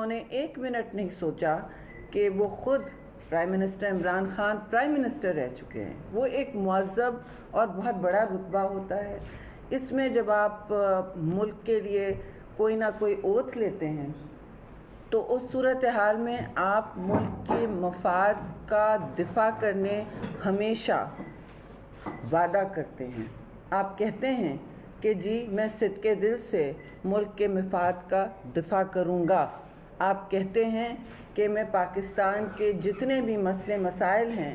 انہوں نے ایک منٹ نہیں سوچا کہ وہ خود prime minister Imran Khan prime minister رہ چکے ہیں. وہ ایک معذب اور بہت بڑا رتبہ ہوتا ہے. اس میں جب آپ ملک کے لیے کوئی نہ کوئی اوتھ لیتے ہیں تو اس صورتحال میں آپ ملک کے مفاد کا دفاع کرنے ہمیشہ وعدہ کرتے ہیں. آپ کہتے ہیں کہ جی میں صدقے دل سے ملک کے مفاد کا دفاع کروں گا. آپ کہتے ہیں کہ میں پاکستان کے جتنے بھی مسئلے مسائل ہیں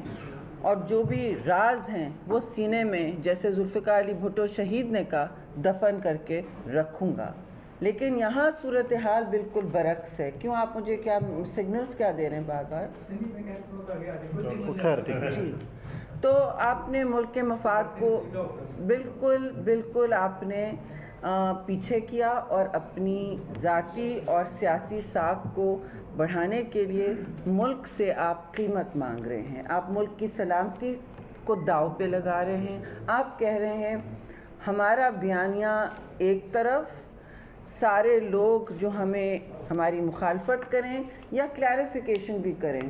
اور جو بھی راز ہیں وہ سینے میں, جیسے ذوالفقار علی بھٹو شہید نے کہا, دفن کر کے رکھوں گا. لیکن یہاں صورتحال بالکل برعکس ہے. کیوں آپ مجھے کیا سگنلز کیا دے رہے ہیں بار بار؟ جی, تو آپ نے ملک کے مفاد کو بالکل آپ نے پیچھے کیا اور اپنی ذاتی اور سیاسی ساکھ کو بڑھانے کے لیے ملک سے آپ قیمت مانگ رہے ہیں. آپ ملک کی سلامتی کو داؤ پہ لگا رہے ہیں. آپ کہہ رہے ہیں ہمارا بیانیہ ایک طرف, سارے لوگ جو ہماری مخالفت کریں یا کلیریفیکیشن بھی کریں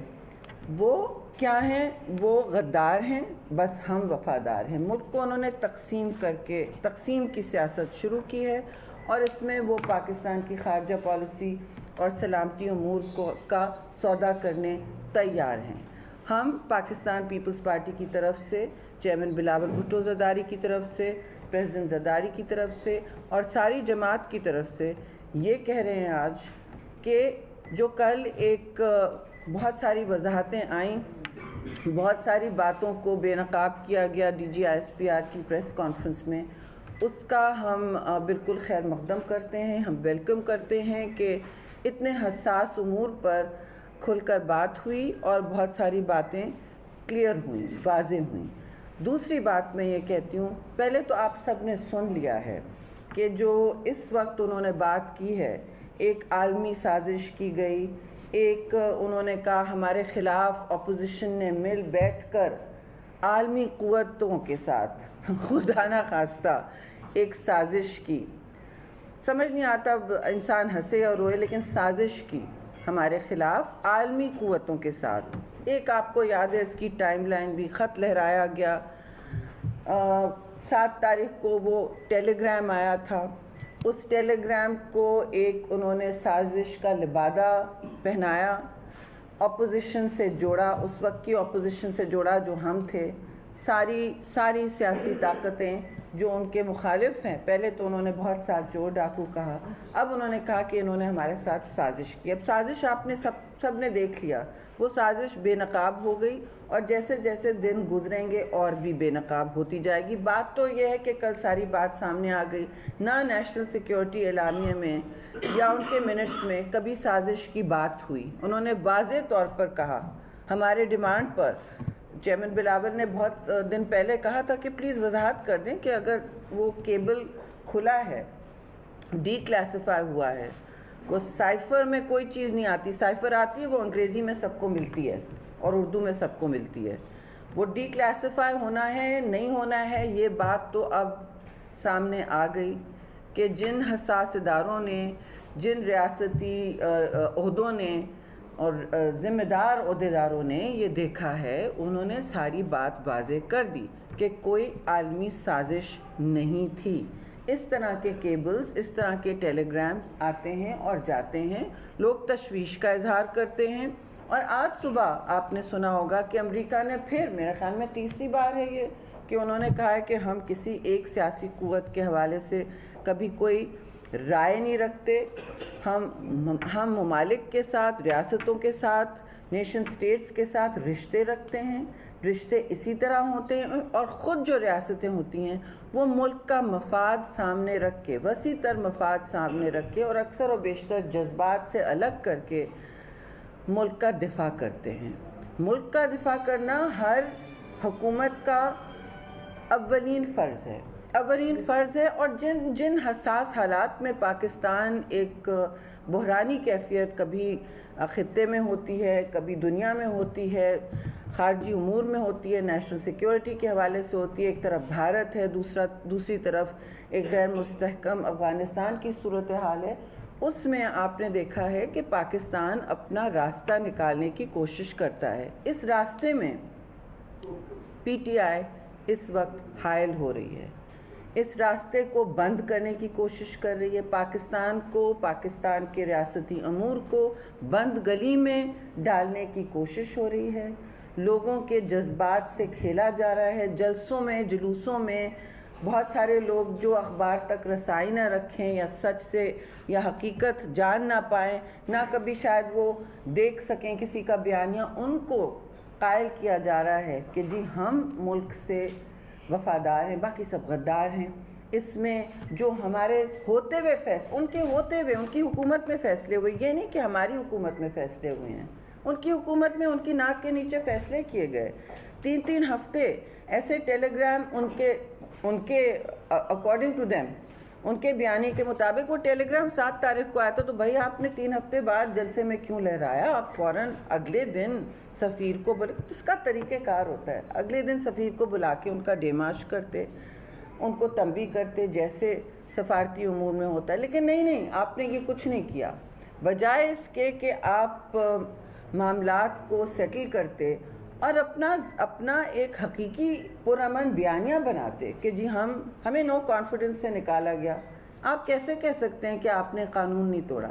وہ کیا ہیں, وہ غدار ہیں, بس ہم وفادار ہیں. ملک کو انہوں نے تقسیم کر کے تقسیم کی سیاست شروع کی ہے اور اس میں وہ پاکستان کی خارجہ پالیسی اور سلامتی امور کا سودا کرنے تیار ہیں. ہم پاکستان پیپلز پارٹی کی طرف سے, چیئرمین بلاول بھٹو زرداری کی طرف سے, پریزیڈنٹ زرداری کی طرف سے اور ساری جماعت کی طرف سے یہ کہہ رہے ہیں آج کہ جو کل ایک بہت ساری وضاحتیں آئیں, بہت ساری باتوں کو بے نقاب کیا گیا D G I S P R کی پریس کانفرنس میں, اس کا ہم بالکل خیر مقدم کرتے ہیں. ہم ویلکم کرتے ہیں کہ اتنے حساس امور پر کھل کر بات ہوئی اور بہت ساری باتیں کلیئر ہوئیں, واضح ہوئیں. دوسری بات میں یہ کہتی ہوں, پہلے تو آپ سب نے سن لیا ہے کہ جو اس وقت انہوں نے بات کی ہے, ایک عالمی سازش کی گئی, ایک انہوں نے کہا ہمارے خلاف اپوزیشن نے مل بیٹھ کر عالمی قوتوں کے ساتھ خدا نہ خواستہ ایک سازش کی. سمجھ نہیں آتا انسان ہنسے اور روئے, لیکن سازش کی ہمارے خلاف عالمی قوتوں کے ساتھ. ایک آپ کو یاد ہے اس کی ٹائم لائن بھی, خط لہرایا گیا, 7 تاریخ کو وہ ٹیلی گرام آیا تھا, اس ٹیلی گرام کو ایک انہوں نے سازش کا لبادہ پہنایا, اپوزیشن سے جوڑا, اس وقت کی اپوزیشن سے جوڑا جو ہم تھے, ساری سیاسی طاقتیں جو ان کے مخالف ہیں. پہلے تو انہوں نے بہت سال چور ڈاکو کہا, اب انہوں نے کہا کہ انہوں نے ہمارے ساتھ سازش کی. اب سازش آپ نے سب نے دیکھ لیا, وہ سازش بے نقاب ہو گئی اور جیسے جیسے دن گزریں گے اور بھی بے نقاب ہوتی جائے گی. بات تو یہ ہے کہ کل ساری بات سامنے آ گئی, نہ نیشنل سیکیورٹی اعلامیے میں یا ان کے منٹس میں کبھی سازش کی بات ہوئی. انہوں نے واضح طور پر کہا ہمارے ڈیمانڈ پر, چیئرمین بلاول نے بہت دن پہلے کہا تھا کہ پلیز وضاحت کر دیں کہ اگر وہ کیبل کھلا ہے, ڈی کلاسیفائی ہوا ہے, وہ سائفر میں کوئی چیز نہیں آتی, سائفر آتی ہے وہ انگریزی میں سب کو ملتی ہے اور اردو میں سب کو ملتی ہے, وہ ڈی کلاسیفائی ہونا ہے نہیں ہونا ہے, یہ بات تو اب سامنے آ گئی کہ جن حساس اداروں نے, جن ریاستی عہدوں نے اور ذمہ دار عہدیداروں نے یہ دیکھا ہے, انہوں نے ساری بات واضح کر دی کہ کوئی عالمی سازش نہیں تھی. اس طرح کے کیبلز, اس طرح کے ٹیلی گرامز آتے ہیں اور جاتے ہیں, لوگ تشویش کا اظہار کرتے ہیں. اور آج صبح آپ نے سنا ہوگا کہ امریکہ نے پھر, میرے خیال میں تیسری بار ہے یہ, کہ انہوں نے کہا ہے کہ ہم کسی ایک سیاسی قوت کے حوالے سے کبھی کوئی رائے نہیں رکھتے, ہم ممالک کے ساتھ, ریاستوں کے ساتھ, نیشن سٹیٹس کے ساتھ رشتے رکھتے ہیں, رشتے اسی طرح ہوتے ہیں, اور خود جو ریاستیں ہوتی ہیں وہ ملک کا مفاد سامنے رکھ کے, وسیع تر مفاد سامنے رکھ کے اور اکثر و بیشتر جذبات سے الگ کر کے ملک کا دفاع کرتے ہیں. ملک کا دفاع کرنا ہر حکومت کا اولین فرض ہے, اور جن حساس حالات میں پاکستان ایک بحرانی کیفیت کبھی خطے میں ہوتی ہے, کبھی دنیا میں ہوتی ہے, خارجی امور میں ہوتی ہے, نیشنل سیکیورٹی کے حوالے سے ہوتی ہے, ایک طرف بھارت ہے, دوسری طرف ایک غیر مستحکم افغانستان کی صورتحال ہے, اس میں آپ نے دیکھا ہے کہ پاکستان اپنا راستہ نکالنے کی کوشش کرتا ہے. اس راستے میں پی ٹی آئی اس وقت حائل ہو رہی ہے. اس راستے کو بند کرنے کی کوشش کر رہی ہے. پاکستان کو، پاکستان کے ریاستی امور کو بند گلی میں ڈالنے کی کوشش ہو رہی ہے. لوگوں کے جذبات سے کھیلا جا رہا ہے. جلسوں میں، جلوسوں میں بہت سارے لوگ جو اخبار تک رسائی نہ رکھیں یا سچ سے یا حقیقت جان نہ پائیں، نہ کبھی شاید وہ دیکھ سکیں کسی کا بیانیہ، ان کو قائل کیا جا رہا ہے کہ جی ہم ملک سے وفادار ہیں، باقی سب غدار ہیں. اس میں جو ہمارے ہوتے ہوئے ان کے ہوتے ہوئے ان کی حکومت میں فیصلے ہوئے، یہ نہیں کہ ہماری حکومت میں فیصلے ہوئے ہیں، ان کی حکومت میں ان کی ناک کے نیچے فیصلے کیے گئے. 3 ہفتے ایسے ٹیلی گرام ان کے اکارڈنگ ٹو دیم، ان کے بیانی کے مطابق وہ ٹیلی گرام 7 تاریخ کو آیا تھا. تو بھائی آپ نے 3 ہفتے بعد جلسے میں کیوں لہرایا؟ آپ فوراً اگلے دن سفیر کو اس کا طریقہ کار ہوتا ہے، اگلے دن سفیر کو بلا کے ان کا ڈیمارش کرتے، ان کو تنبیہ کرتے جیسے سفارتی امور میں ہوتا ہے. لیکن نہیں، آپ نے یہ کچھ نہیں کیا. بجائے اس کے کہ آپ معاملات کو سیٹل کرتے اور اپنا ایک حقیقی پرامن بیانیہ بناتے کہ جی ہمیں نو کانفیڈنس سے نکالا گیا. آپ کیسے کہہ سکتے ہیں کہ آپ نے قانون نہیں توڑا؟